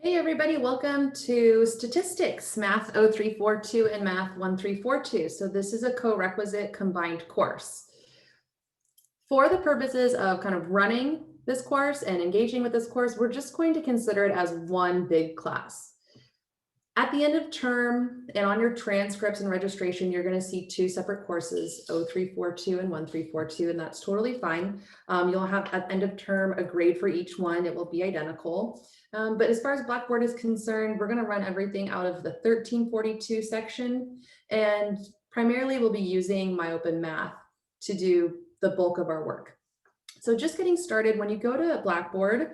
Hey everybody, welcome to Statistics, Math 0342 and Math 1342. So this is a co-requisite combined course. For the purposes of kind of running this course and engaging with this course, we're just going to consider it as one big class. At the end of term and on your transcripts and registration, you're going to see two separate courses, 0342 and 1342, and that's totally fine. You'll have at the end of term a grade for each one. It will be identical. But as far as Blackboard is concerned, we're going to run everything out of the 1342 section, and primarily we'll be using MyOpenMath to do the bulk of our work. So just getting started, when you go to Blackboard,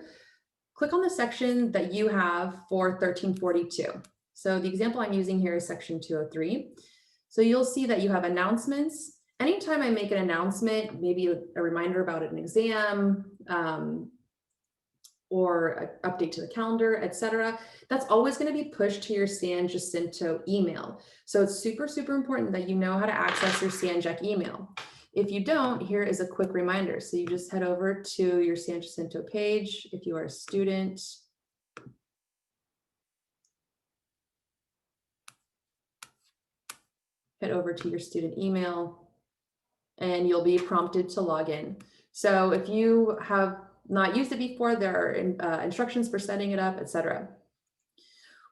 click on the section that you have for 1342. So the example I'm using here is section 203. So you'll see that you have announcements. Anytime I make an announcement, maybe a reminder about an exam, or an update to the calendar, etc., that's always going to be pushed to your San Jacinto email. So it's super, super important that you know how to access your Sanjac email. If you don't, here is a quick reminder. So you just head over to your San Jacinto page if you are a student. Head over to your student email and you'll be prompted to log in. So if you have not used it before, there are instructions for setting it up, etc.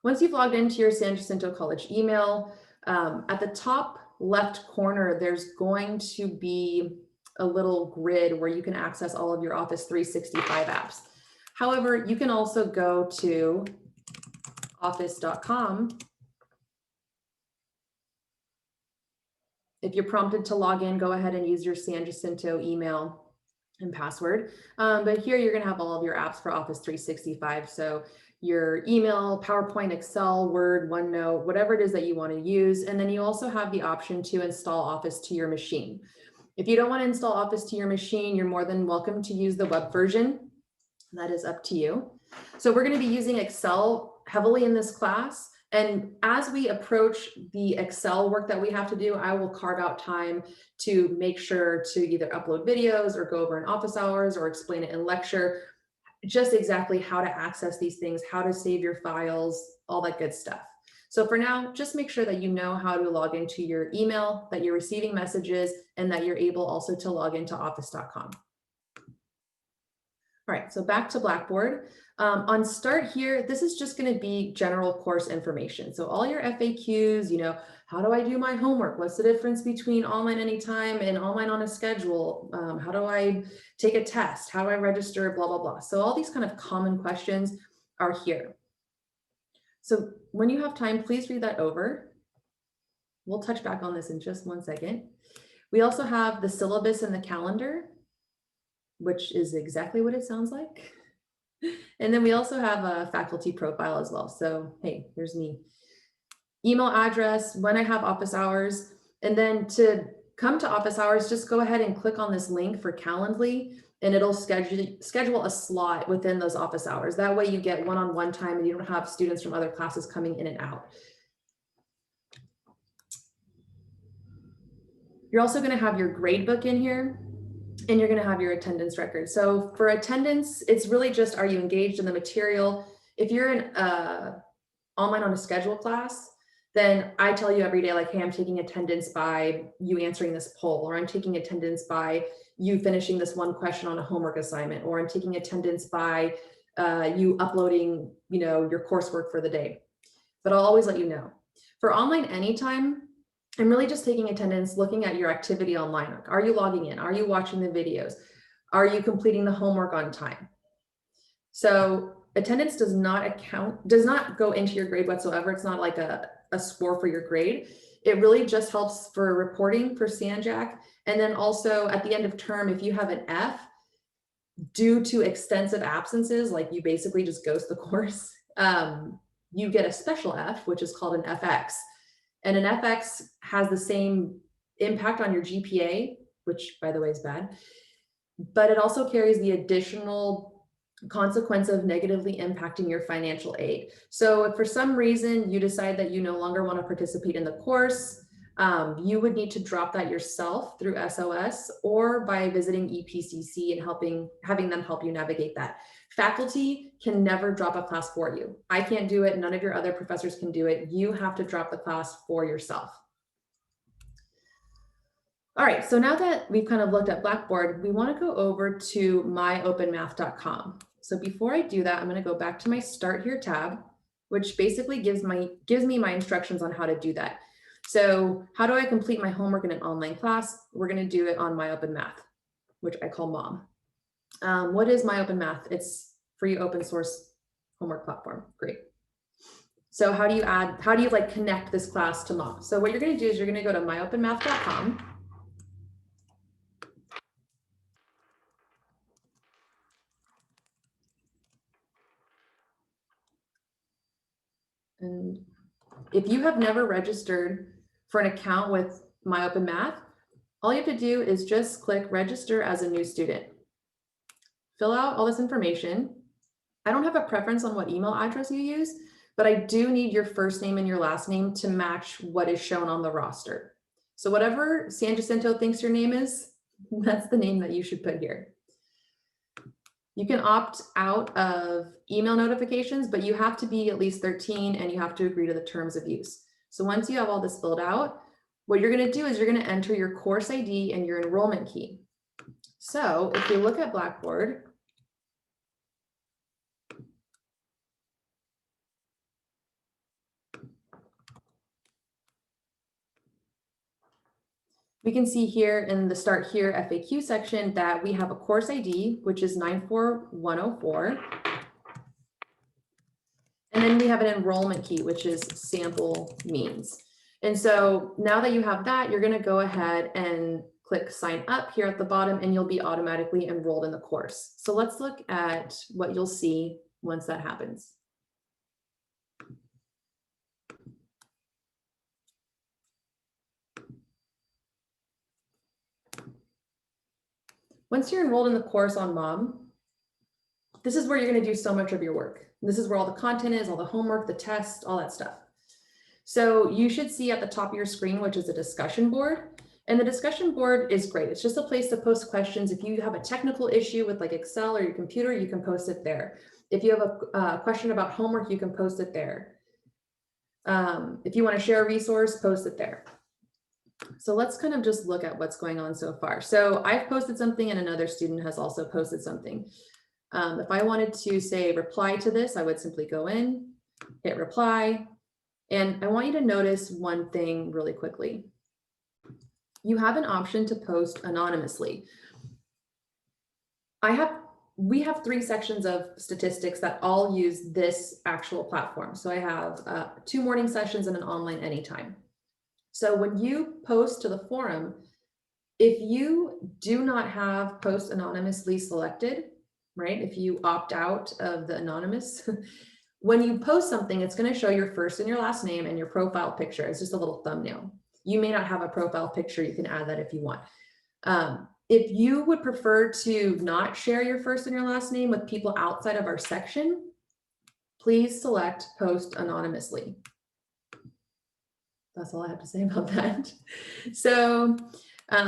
Once you've logged into your San Jacinto College email, at the top left corner, there's going to be a little grid where you can access all of your Office 365 apps. However, you can also go to office.com. If you're prompted to log in, go ahead and use your San Jacinto email and password. But here you're going to have all of your apps for Office 365. So your email, PowerPoint, Excel, Word, OneNote, whatever it is that you want to use. And then you also have the option to install Office to your machine. If you don't want to install Office to your machine, you're more than welcome to use the web version. That is up to you. So we're going to be using Excel heavily in this class. And as we approach the Excel work that we have to do, I will carve out time to make sure to either upload videos or go over in office hours or explain it in lecture, just exactly how to access these things, how to save your files, all that good stuff. So for now, just make sure that you know how to log into your email, that you're receiving messages, and that you're able also to log into office.com. All right, so back to Blackboard. On start here, this is just going to be general course information. So all your FAQs, you know, how do I do my homework? What's the difference between online anytime and online on a schedule? How do I take a test? How do I register? Blah, blah, blah. So all these kind of common questions are here. So when you have time, please read that over. We'll touch back on this in just one second. We also have the syllabus and the calendar, which is exactly what it sounds like. And then we also have a faculty profile as well. So, hey, there's me. Email address, when I have office hours. And then to come to office hours, just go ahead and click on this link for Calendly, and it'll schedule a slot within those office hours. That way you get one-on-one time and you don't have students from other classes coming in and out. You're also going to have your grade book in here. And you're going to have your attendance record. So for attendance, it's really just, are you engaged in the material? If you're in online on a schedule class, then I tell you every day, like, hey, I'm taking attendance by you answering this poll, or I'm taking attendance by you finishing this one question on a homework assignment, or I'm taking attendance by you uploading, you know, your coursework for the day. But I'll always let you know. For online anytime, I'm really just taking attendance, looking at your activity online. Are you logging in? Are you watching the videos? Are you completing the homework on time? So attendance does not go into your grade whatsoever. It's not like a score for your grade. It really just helps for reporting for Sanjac. And then also at the end of term, if you have an F due to extensive absences, like you basically just ghost the course, you get a special F, which is called an FX. And an FX has the same impact on your GPA, which by the way is bad, but it also carries the additional consequence of negatively impacting your financial aid. So if for some reason you decide that you no longer want to participate in the course, you would need to drop that yourself through SOS or by visiting EPCC and having them help you navigate that. Faculty can never drop a class for you. I can't do it. None of your other professors can do it. You have to drop the class for yourself. All right, so now that we've kind of looked at Blackboard, we want to go over to MyOpenMath.com. So before I do that, I'm going to go back to my Start Here tab, which basically gives me my instructions on how to do that. So how do I complete my homework in an online class? We're going to do it on MyOpenMath, which I call Mom. What is MyOpenMath? It's free open source homework platform. Great. So how do you like connect this class to Mom? So what you're going to do is you're going to go to MyOpenMath.com. And if you have never registered for an account with MyOpenMath, all you have to do is just click register as a new student. Fill out all this information. I don't have a preference on what email address you use, but I do need your first name and your last name to match what is shown on the roster. So whatever San Jacinto thinks your name is, that's the name that you should put here. You can opt out of email notifications, but you have to be at least 13 and you have to agree to the terms of use. So once you have all this filled out, what you're going to do is you're going to enter your course ID and your enrollment key. So if you look at Blackboard, we can see here in the Start Here FAQ section that we have a course ID, which is 94104. And then we have an enrollment key, which is sample means. And so now that you have that, you're going to go ahead and click sign up here at the bottom and you'll be automatically enrolled in the course. So let's look at what you'll see once that happens. Once you're enrolled in the course on Mom, this is where you're going to do so much of your work. This is where all the content is, all the homework, the tests, all that stuff. So you should see at the top of your screen, which is a discussion board. And the discussion board is great. It's just a place to post questions. If you have a technical issue with like Excel or your computer, you can post it there. If you have a question about homework, you can post it there. If you want to share a resource, post it there. So let's kind of just look at what's going on so far. So I've posted something and another student has also posted something. If I wanted to say reply to this, I would simply go in, hit reply. And I want you to notice one thing really quickly. You have an option to post anonymously. We have 3 sections of statistics that all use this actual platform. So I have 2 morning sessions and an online anytime. So when you post to the forum, if you do not have post anonymously selected, right? If you opt out of the anonymous, when you post something, it's going to show your first and your last name and your profile picture. It's just a little thumbnail. You may not have a profile picture. You can add that if you want. If you would prefer to not share your first and your last name with people outside of our section, please select post anonymously. That's all I have to say about that. So I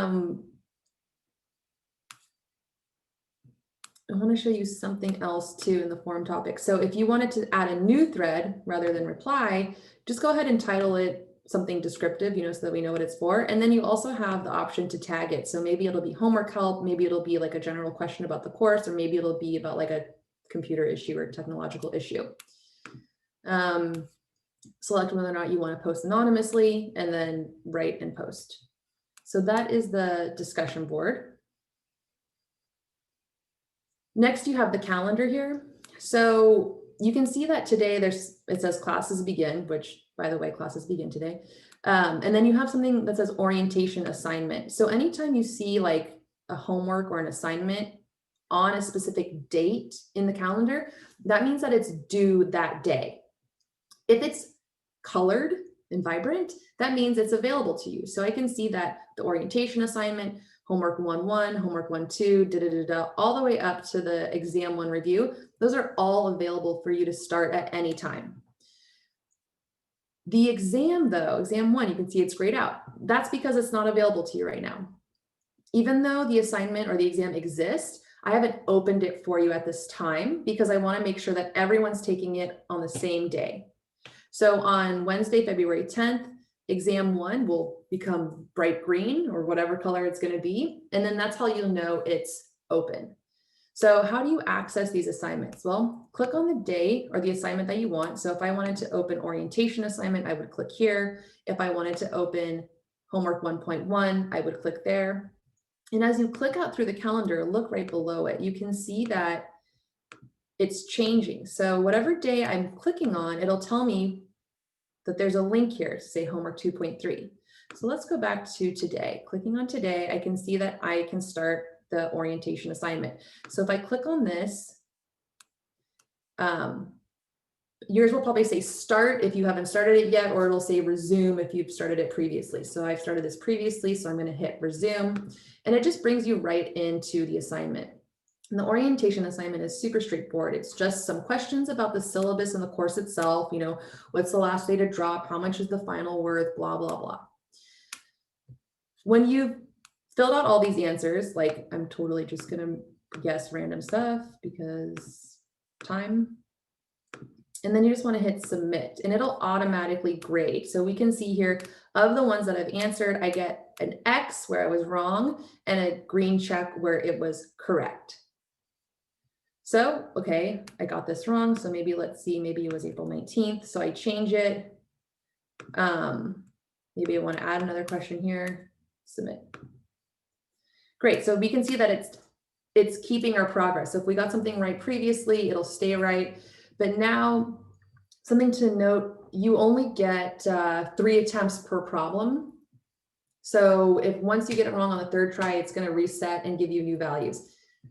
want to show you something else too in the forum topic. So if you wanted to add a new thread rather than reply, just go ahead and title it something descriptive, so that we know what it's for. And then you also have the option to tag it. So maybe it'll be homework help, maybe it'll be like a general question about the course, or maybe it'll be about like a computer issue or technological issue. Select whether or not you want to post anonymously and then write and post. So that is the discussion board. Next, you have the calendar here. So you can see that today it says classes begin, which by the way, classes begin today. And then you have something that says orientation assignment. So anytime you see like a homework or an assignment on a specific date in the calendar, that means that it's due that day. If it's colored and vibrant, that means it's available to you. So I can see that the orientation assignment, homework 1-1, homework 1-2, all the way up to the exam 1 review, those are all available for you to start at any time. The exam though, exam 1, you can see it's grayed out. That's because it's not available to you right now. Even though the assignment or the exam exists, I haven't opened it for you at this time because I want to make sure that everyone's taking it on the same day. So on Wednesday, February 10th, exam 1 will become bright green or whatever color it's going to be. And then that's how you'll know it's open. So how do you access these assignments? Well, click on the day or the assignment that you want. So if I wanted to open orientation assignment, I would click here. If I wanted to open homework 1.1, I would click there. And as you click out through the calendar, look right below it, you can see that it's changing. So whatever day I'm clicking on, it'll tell me that there's a link here to say homework 2.3. So let's go back to today. Clicking on today, I can see that I can start the orientation assignment. So if I click on this, yours will probably say start if you haven't started it yet, or it'll say resume if you've started it previously. So I've started this previously, so I'm going to hit resume, and it just brings you right into the assignment. And the orientation assignment is super straightforward. It's just some questions about the syllabus and the course itself. You know, what's the last day to drop? How much is the final worth? Blah, blah, blah. When you've filled out all these answers, like I'm totally just going to guess random stuff because time. And then you just want to hit submit and it'll automatically grade. So we can see here of the ones that I've answered, I get an X where I was wrong and a green check where it was correct. So, okay, I got this wrong. So maybe let's see, maybe it was April 19th. So I change it. Maybe I want to add another question here, submit. Great, so we can see that it's keeping our progress. So if we got something right previously, it'll stay right. But now, something to note, you only get 3 attempts per problem. So if once you get it wrong on the 3rd try, it's going to reset and give you new values.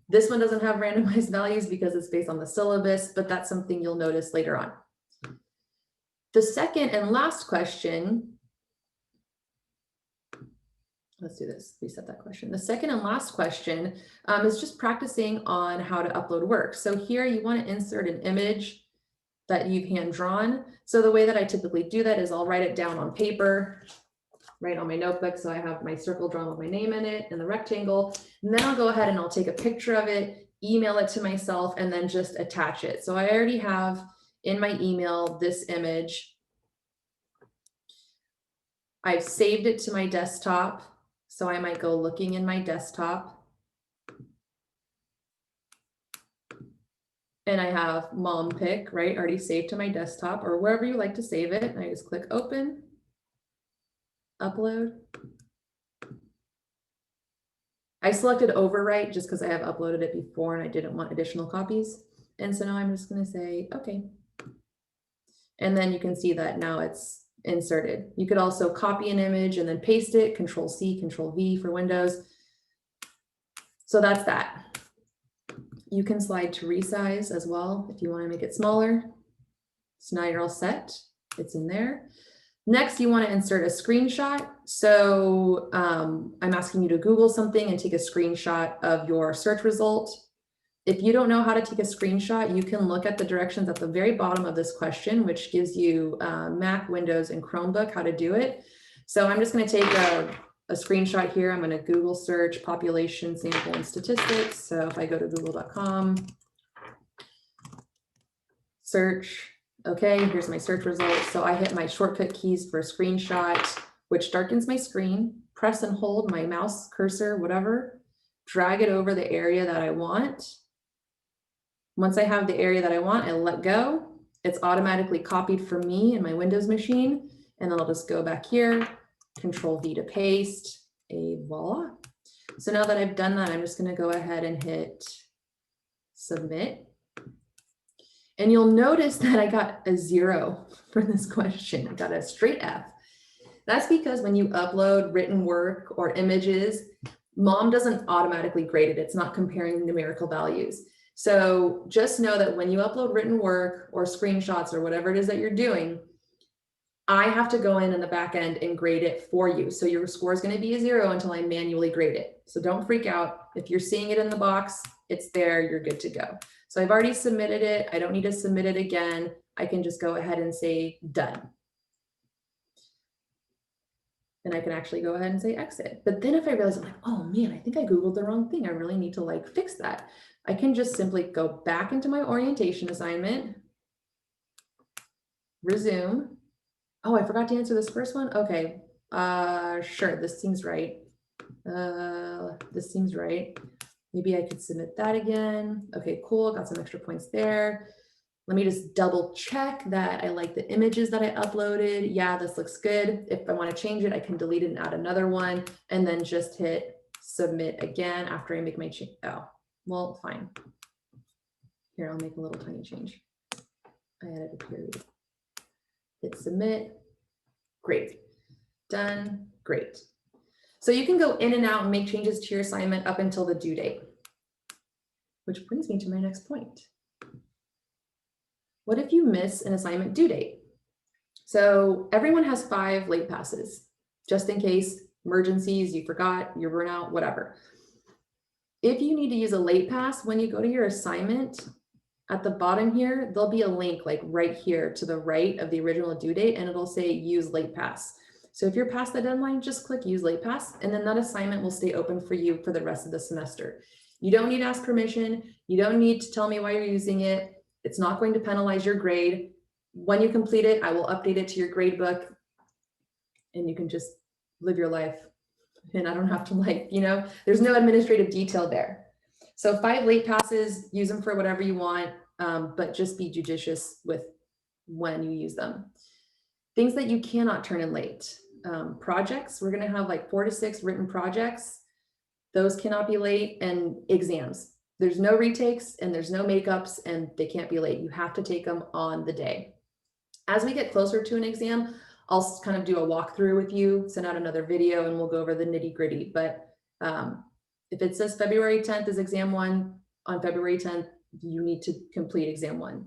This one doesn't have randomized values because it's based on the syllabus, but that's something you'll notice later on. The second and last question, let's do this, reset that question. The second and last question is just practicing on how to upload work. So here you want to insert an image that you've hand drawn. So the way that I typically do that is I'll write it down on paper, right on my notebook. So I have my circle drawn with my name in it and the rectangle, and then I'll go ahead and I'll take a picture of it, email it to myself, and then just attach it. So I already have in my email this image. I've saved it to my desktop. So I might go looking in my desktop. And I have mom pick, right? Already saved to my desktop or wherever you like to save it. And I just click open, upload. I selected overwrite just because I have uploaded it before and I didn't want additional copies. And so now I'm just going to say, okay. And then you can see that now it's inserted. You could also copy an image and then paste it, Control C, Control V for Windows. So that's that. You can slide to resize as well if you want to make it smaller. So now you're all set. It's in there. Next, you want to insert a screenshot. So I'm asking you to Google something and take a screenshot of your search result. If you don't know how to take a screenshot, you can look at the directions at the very bottom of this question, which gives you Mac, Windows, and Chromebook how to do it. So I'm just going to take a screenshot here. I'm going to Google search population sample and statistics. So if I go to google.com, search, okay, here's my search results. So I hit my shortcut keys for a screenshot, which darkens my screen, press and hold my mouse cursor, whatever, drag it over the area that I want. Once I have the area that I want, I let go. It's automatically copied for me in my Windows machine. And then I'll just go back here, Control V to paste, voila. So now that I've done that, I'm just going to go ahead and hit submit. And you'll notice that I got a 0 for this question. I got a straight F. That's because when you upload written work or images, Mom doesn't automatically grade it. It's not comparing numerical values. So just know that when you upload written work or screenshots or whatever it is that you're doing, I have to go in the back end and grade it for you. So your score is going to be a 0 until I manually grade it. So don't freak out. If you're seeing it in the box, it's there, you're good to go. So I've already submitted it. I don't need to submit it again. I can just go ahead and say done. and I can actually go ahead and say exit. But then if I realize, I'm like, oh man, I think I Googled the wrong thing. I really need to like fix that. I can just simply go back into my orientation assignment, resume. Oh, I forgot to answer this first one. Okay, sure, this seems right. This seems right. Maybe I could submit that again. Okay, cool, got some extra points there. Let me just double check that I like the images that I uploaded. Yeah, this looks good. If I want to change it, I can delete it and add another one, and then just hit submit again after I make my change. Oh, well, fine. Here, I'll make a little tiny change. I added a period. Hit submit. Great. Done. Great. So you can go in and out and make changes to your assignment up until the due date. Which brings me to my next point. What if you miss an assignment due date? So everyone has 5 late passes, just in case, emergencies, you forgot, you're burnout, whatever. If you need to use a late pass, when you go to your assignment, at the bottom here, there'll be a link like right here to the right of the original due date, and it'll say use late pass. So if you're past the deadline, just click use late pass, and then that assignment will stay open for you for the rest of the semester. You don't need to ask permission. You don't need to tell me why you're using it. It's not going to penalize your grade. When you complete it, I will update it to your grade book, and you can just live your life. And I don't have to like, you know, there's no administrative detail there. So 5 late passes, use them for whatever you want, but just be judicious with when you use them. Things that you cannot turn in late. Projects, we're gonna have like 4 to 6 written projects. Those cannot be late, and exams. There's no retakes and there's no makeups, and they can't be late. You have to take them on the day. As we get closer to an exam, I'll kind of do a walkthrough with you, send out another video, and we'll go over the nitty gritty. But if it says February 10th is exam 1, on February 10th, you need to complete exam 1.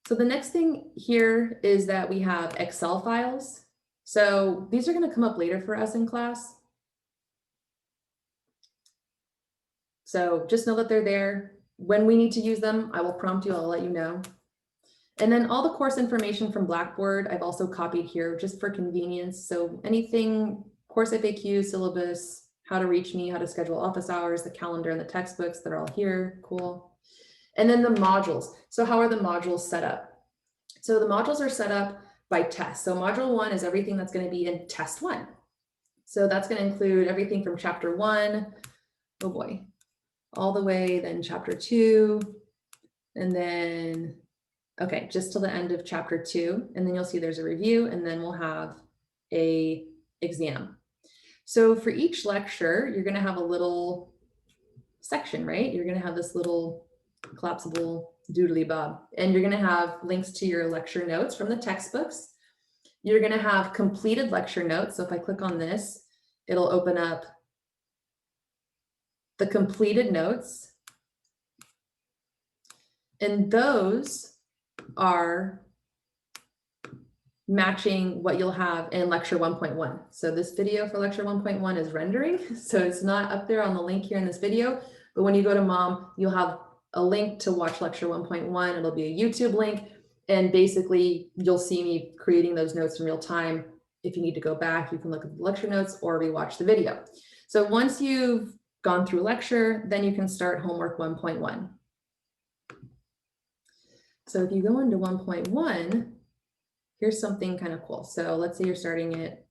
So the next thing here is that we have Excel files. So these are going to come up later for us in class. So just know that they're there. When we need to use them, I will prompt you, I'll let you know. And then all the course information from Blackboard, I've also copied here just for convenience. So anything, course FAQ, syllabus, how to reach me, how to schedule office hours, the calendar and the textbooks, they're all here, cool. And then the modules. So how are the modules set up? So the modules are set up by test. So module 1 is everything that's going to be in test 1. So that's going to include everything from chapter 1, oh boy, all the way then chapter 2, and then, okay, just till the end of chapter 2. And then you'll see there's a review, and then we'll have a exam. So for each lecture, you're going to have a little section, right? You're going to have this little collapsible doodly bob, and you're going to have links to your lecture notes from the textbooks. You're going to have completed lecture notes. So if I click on this, it'll open up the completed notes. And those are matching what you'll have in lecture 1.1. So this video for lecture 1.1 is rendering. So it's not up there on the link here in this video, but when you go to Mom, you'll have a link to watch lecture 1.1. It'll be a YouTube link. And basically you'll see me creating those notes in real time. If you need to go back, you can look at the lecture notes or rewatch the video. So once you've gone through lecture, then you can start homework 1.1. So if you go into 1.1, here's something kind of cool. So let's say you're starting it.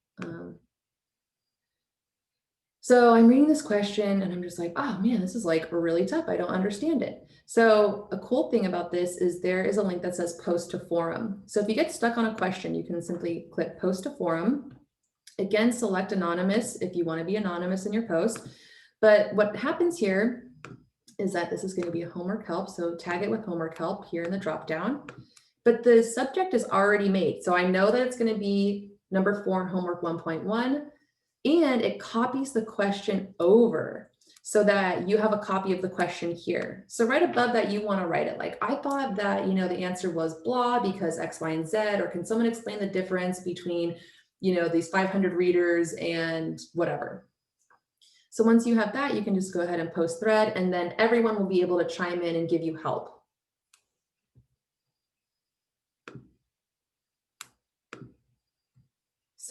So I'm reading this question and I'm just like, oh man, this is like really tough. I don't understand it. So a cool thing about this is there is a link that says post to forum. So if you get stuck on a question, you can simply click post to forum. Again, select anonymous if you want to be anonymous in your post. But what happens here is that this is going to be a homework help. So tag it with homework help here in the dropdown. But the subject is already made. So I know that it's going to be number 4 in homework 1.1. And it copies the question over so that you have a copy of the question here. So right above that, you want to write it like, I thought that, you know, the answer was blah because X, Y, and Z, or can someone explain the difference between, you know, these 500 readers and whatever. So once you have that, you can just go ahead and post thread, and then everyone will be able to chime in and give you help.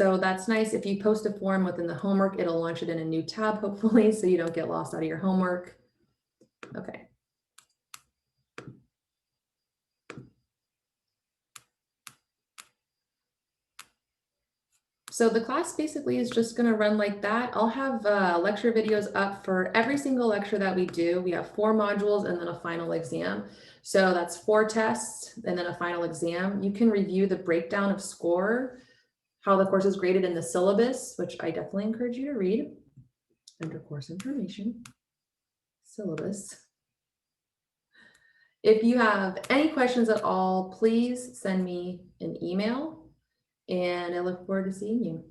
So that's nice. If you post a form within the homework, it'll launch it in a new tab, hopefully, so you don't get lost out of your homework. Okay. So the class basically is just going to run like that. I'll have lecture videos up for every single lecture that we do. We have 4 modules and then a final exam. So that's 4 tests and then a final exam. You can review the breakdown of score, how the course is graded in the syllabus, which I definitely encourage you to read under course information, syllabus. If you have any questions at all, please send me an email and I look forward to seeing you.